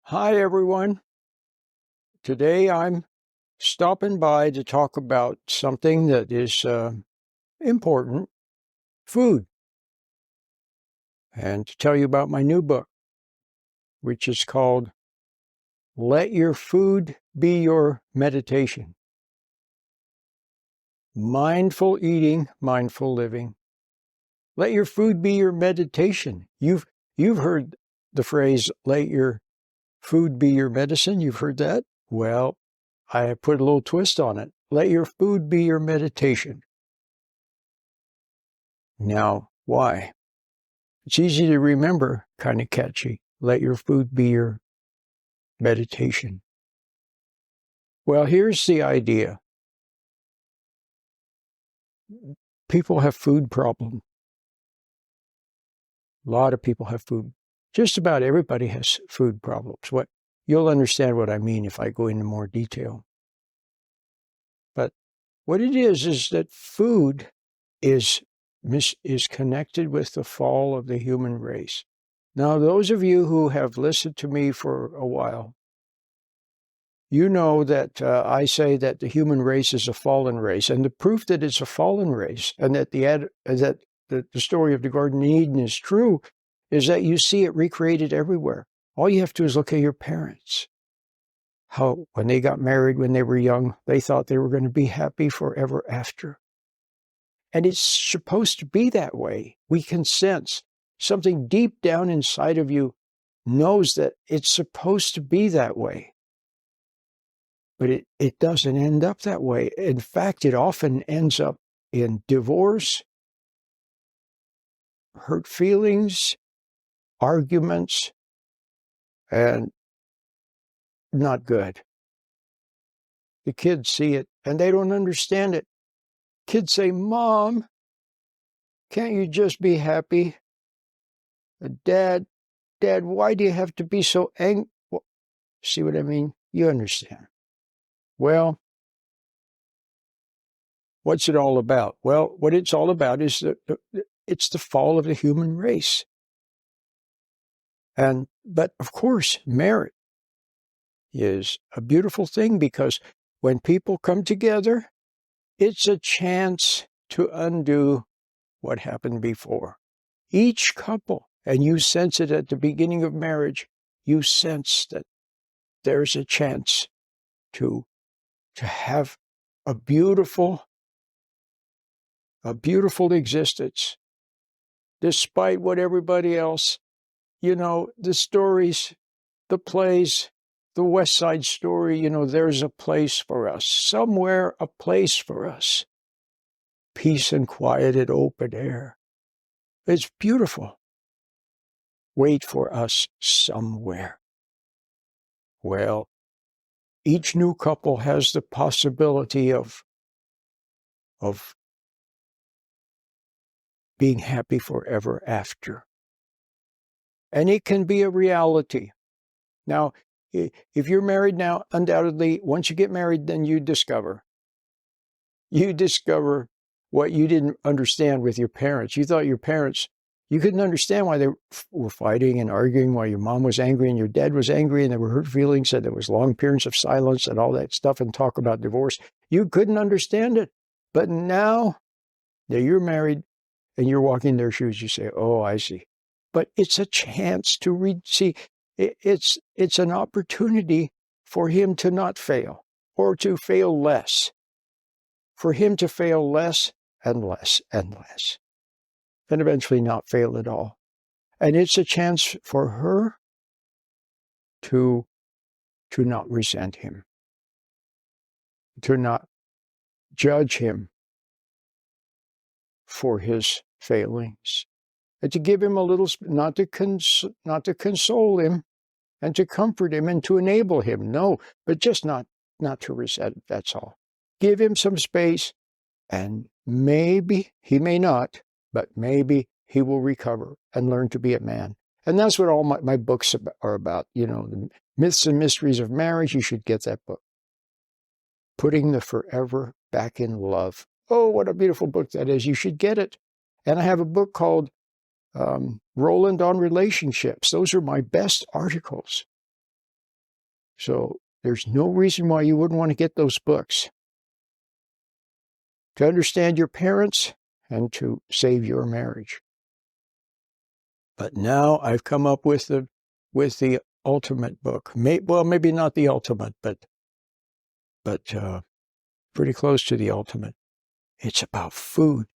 Hi, everyone. Today I'm stopping by to talk about something that is important, food, and to tell you about my new book, which is called Let Your Food Be Your Meditation. Mindful eating, mindful living. Let your food be your meditation. You've heard the phrase, let your food be your medicine. You've heard that? Well, I put a little twist on it. Let your food be your meditation. Now, why? It's easy to remember, kind of catchy. Let your food be your meditation. Well, here's the idea. People have food problems. A lot of people have food. Just about everybody has food problems. You'll understand what I mean if I go into more detail. But what it is that food is connected with the fall of the human race. Now, those of you who have listened to me for a while, you know that I say that the human race is a fallen race, and the proof that it's a fallen race and that the story of the Garden of Eden is true is that you see it recreated everywhere. All you have to do is look at your parents. How, when they got married when they were young, they thought they were going to be happy forever after. And it's supposed to be that way. We can sense something deep down inside of you knows that it's supposed to be that way. But it doesn't end up that way. In fact, it often ends up in divorce, hurt feelings, arguments, and not good. The kids see it, and they don't understand it. Kids say, "Mom, can't you just be happy? Dad, why do you have to be so angry?" Well, see what I mean? You understand. Well, what's it all about? Well, what it's all about is that it's the fall of the human race. But of course, marriage is a beautiful thing because when people come together, it's a chance to undo what happened before. Each couple, and you sense it at the beginning of marriage, you sense that there's a chance to have a beautiful existence, despite what everybody else, the stories, the plays, the West Side Story, there's a place for us, somewhere a place for us. Peace and quiet and open air. It's beautiful. Wait for us somewhere. Well, each new couple has the possibility of being happy forever after. And it can be a reality. Now, if you're married now, undoubtedly, once you get married, then you discover what you didn't understand with your parents. You thought your parents, you couldn't understand why they were fighting and arguing, why your mom was angry and your dad was angry, and there were hurt feelings, and there was long periods of silence and all that stuff, and talk about divorce. You couldn't understand it. But now that you're married and you're walking in their shoes, you say, "Oh, I see." But it's a chance to see. It's an opportunity for him to not fail, or to fail less. For him to fail less and less and less, and eventually not fail at all. And it's a chance for her to not resent him, to not judge him for his failings, and to give him a little, not to console him and to comfort him and to enable him. No, but just not to resent. That's all. Give him some space, and maybe he may not, but maybe he will recover and learn to be a man. And that's what all my books are about. The myths and mysteries of marriage. You should get that book. Putting the forever back in love. Oh, what a beautiful book that is. You should get it. And I have a book called Roland on relationships. Those are my best articles. So there's no reason why you wouldn't want to get those books to understand your parents and to save your marriage. But now I've come up with the ultimate book. Maybe not the ultimate, but pretty close to the ultimate. It's about food.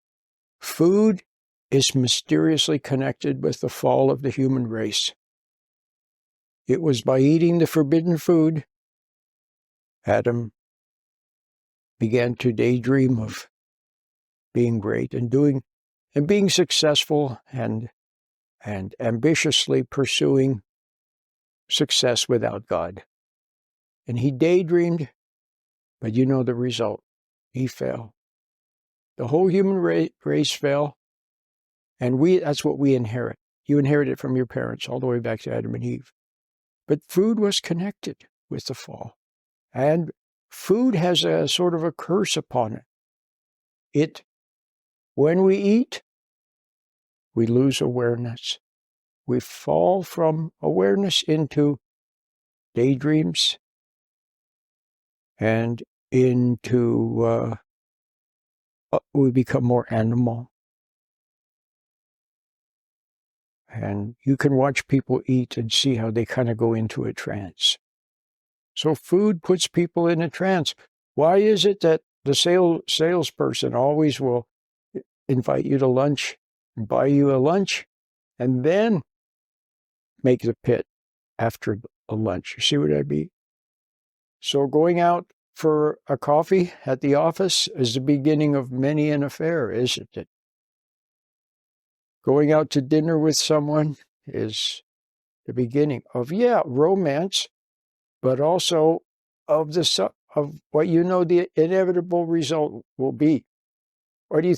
Food is mysteriously connected with the fall of the human race. It was by eating the forbidden food Adam began to daydream of being great and being successful and ambitiously pursuing success without God. And he daydreamed, but you know the result. He fell. The whole human race fell, and that's what we inherit. You inherit it from your parents all the way back to Adam and Eve. But food was connected with the fall. And food has a sort of a curse upon it. When we eat, we lose awareness. We fall from awareness into daydreams and into, we become more animal. And you can watch people eat and see how they kind of go into a trance. So food puts people in a trance. Why is it that the salesperson always will invite you to lunch, buy you a lunch, and then make the pit after a lunch? You see what I mean? So going out for a coffee at the office is the beginning of many an affair, isn't it? Going out to dinner with someone is the beginning of, romance, but also of what you know the inevitable result will be. Why do you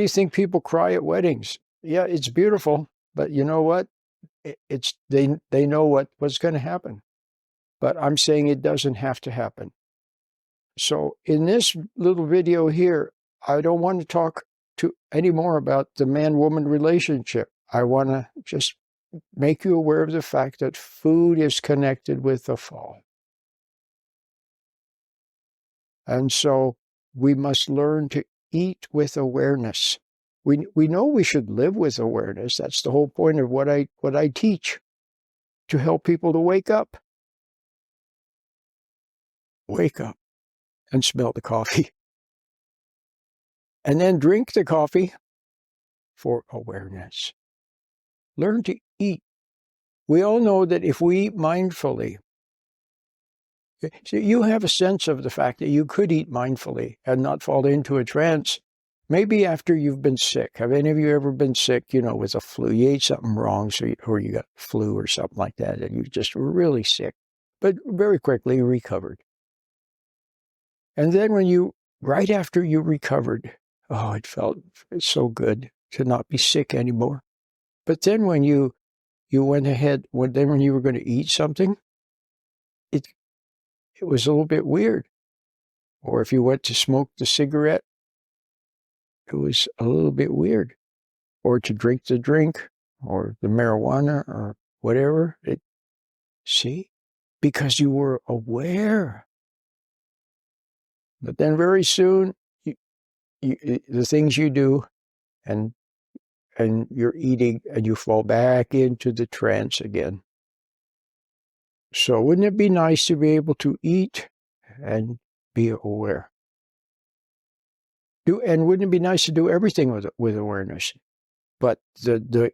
think people cry at weddings? Yeah, it's beautiful, but you know what? They know what's going to happen. But I'm saying it doesn't have to happen. So in this little video here, I don't want to talk anymore about the man-woman relationship. I want to just make you aware of the fact that food is connected with the fall. And so we must learn to eat with awareness. We know we should live with awareness. That's the whole point of what I teach, to help people to wake up. Wake up and smell the coffee. And then drink the coffee for awareness. Learn to eat. We all know that if we eat mindfully, so you have a sense of the fact that you could eat mindfully and not fall into a trance, maybe after you've been sick. Have any of you ever been sick, with a flu? You ate something wrong, or you got flu or something like that, and you just were really sick, but very quickly recovered. And then right after you recovered, it felt so good to not be sick anymore. But then when you went ahead, when you were going to eat something, it was a little bit weird. Or if you went to smoke the cigarette, it was a little bit weird. Or to drink the drink, or the marijuana, or whatever. Because you were aware. But then very soon, the things you do, and you're eating, and you fall back into the trance again. So wouldn't it be nice to be able to eat and be aware? And wouldn't it be nice to do everything with awareness? But the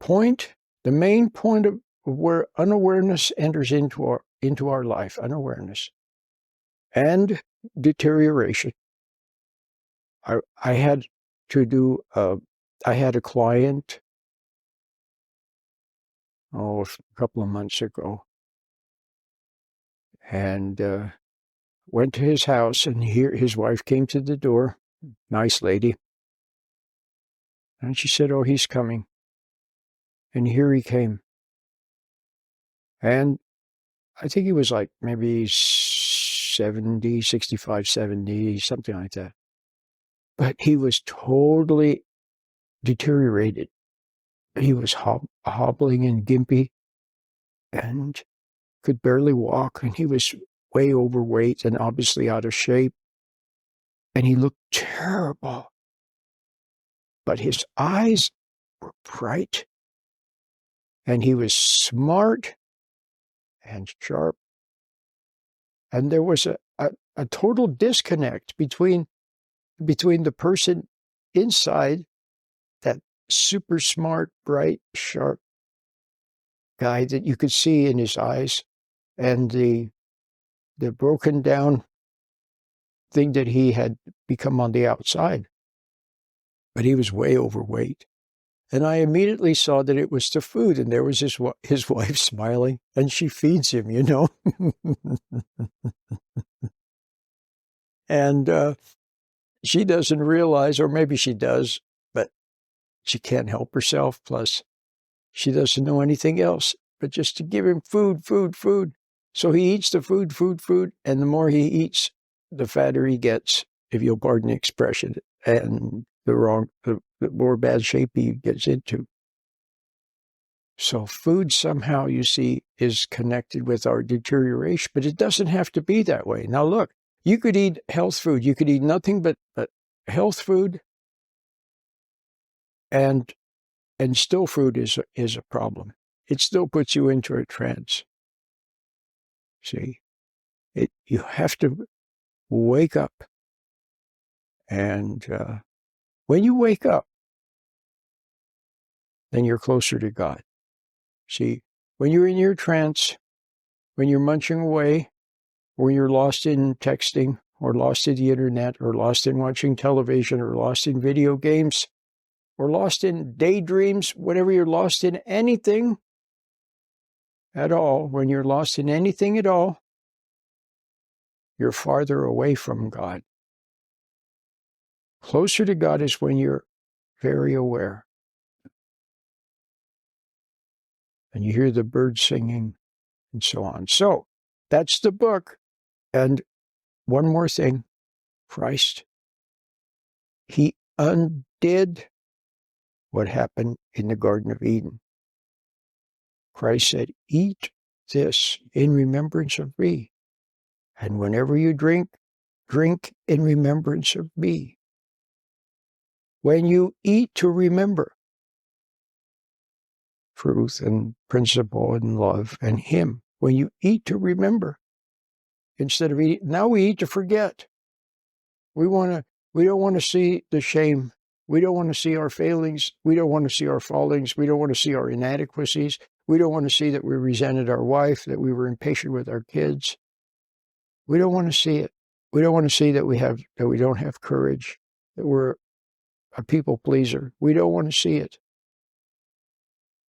point, the main point of where unawareness enters into our life, unawareness and deterioration. I had a client a couple of months ago, and went to his house, and his wife came to the door, nice lady, and she said, "Oh, he's coming." And here he came. And I think he was like maybe 70, 65, 70, something like that. But he was totally deteriorated. He was hobbling and gimpy and could barely walk, and he was way overweight and obviously out of shape. And he looked terrible. But his eyes were bright, and he was smart and sharp. And there was a total disconnect between the person inside, that super smart, bright, sharp guy that you could see in his eyes, and the broken down thing that he had become on the outside. But he was way overweight. And I immediately saw that it was the food, and there was his wife smiling, and she feeds him, you know. And she doesn't realize, or maybe she does, but she can't help herself. Plus, she doesn't know anything else but just to give him food, food, food. So he eats the food, food, food, and the more he eats, the fatter he gets, if you'll pardon the expression, and the more bad shape he gets into. So food somehow, you see, is connected with our deterioration, but it doesn't have to be that way. Now look, you could eat health food. You could eat nothing but health food, and still food is a problem. It still puts you into a trance. See, you have to wake up. And when you wake up, then you're closer to God. See, when you're in your trance, when you're munching away, when you're lost in texting, or lost in the internet, or lost in watching television, or lost in video games, or lost in daydreams, whenever you're lost in anything at all, when you're lost in anything at all, you're farther away from God. Closer to God is when you're very aware. And you hear the birds singing, and so on. So, that's the book. And one more thing, Christ, he undid what happened in the Garden of Eden. Christ said, eat this in remembrance of me. And whenever you drink, drink in remembrance of me. When you eat, to remember truth and principle and love and him. When you eat, to remember. Instead of eating, now we eat to forget. We don't want to see the shame. We don't want to see our failings. We don't want to see our fallings. We don't want to see our inadequacies. We don't want to see that we resented our wife, that we were impatient with our kids. We don't want to see it. We don't want to see that we don't have courage, that we're a people pleaser. We don't want to see it.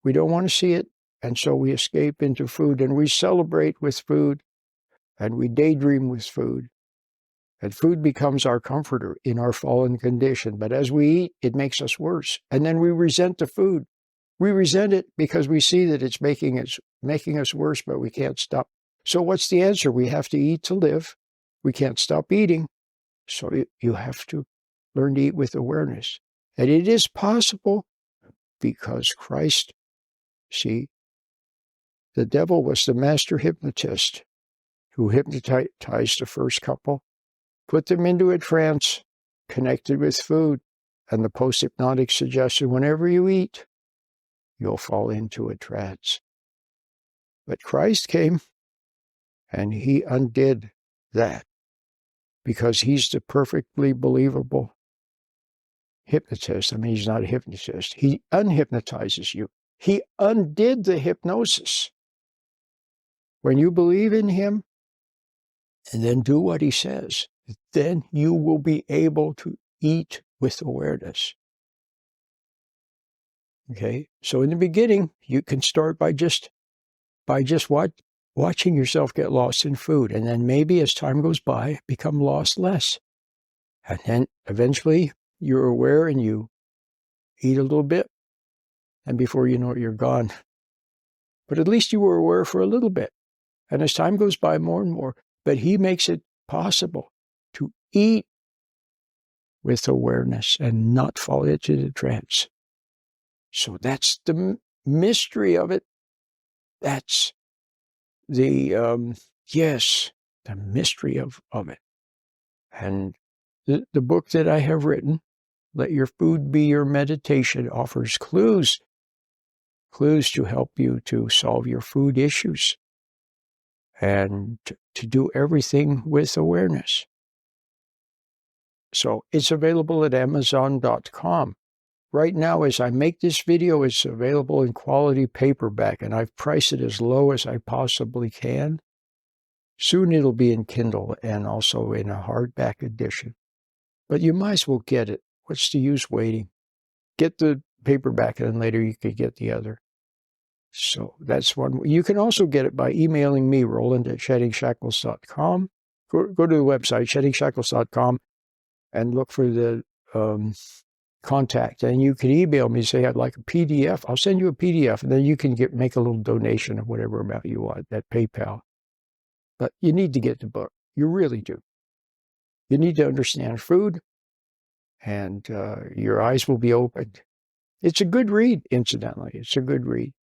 We don't want to see it, and so we escape into food, and we celebrate with food, and we daydream with food. And food becomes our comforter in our fallen condition. But as we eat, it makes us worse. And then we resent the food. We resent it because we see that it's making us worse, but we can't stop. So what's the answer? We have to eat to live. We can't stop eating. So you have to learn to eat with awareness. And it is possible because Christ, see, the devil was the master hypnotist who hypnotized the first couple, put them into a trance, connected with food, and the post-hypnotic suggestion, whenever you eat, you'll fall into a trance. But Christ came, and he undid that, because he's the perfectly believable hypnotist. I mean, he's not a hypnotist. He unhypnotizes you. He undid the hypnosis. When you believe in him, and then do what he says, then you will be able to eat with awareness. Okay? So in the beginning, you can start by just watching yourself get lost in food. And then maybe as time goes by, become lost less. And then eventually you're aware and you eat a little bit. And before you know it, you're gone. But at least you were aware for a little bit. And as time goes by, more and more. But he makes it possible to eat with awareness and not fall into the trance. So that's the mystery of it. That's yes, the mystery of it. And the book that I have written, Let Your Food Be Your Meditation, offers clues to help you to solve your food issues and to do everything with awareness. So it's available at Amazon.com. Right now, as I make this video, it's available in quality paperback, and I've priced it as low as I possibly can. Soon it'll be in Kindle and also in a hardback edition. But you might as well get it. What's the use waiting? Get the paperback, and then later you could get the other. So that's one. You can also get it by emailing me, Roland, at SheddingShackles.com. Go to the website, SheddingShackles.com, and look for the contact. And you can email me, say, I'd like a PDF. I'll send you a PDF, and then you can make a little donation of whatever amount you want at PayPal. But you need to get the book. You really do. You need to understand food, and your eyes will be opened. It's a good read, incidentally. It's a good read.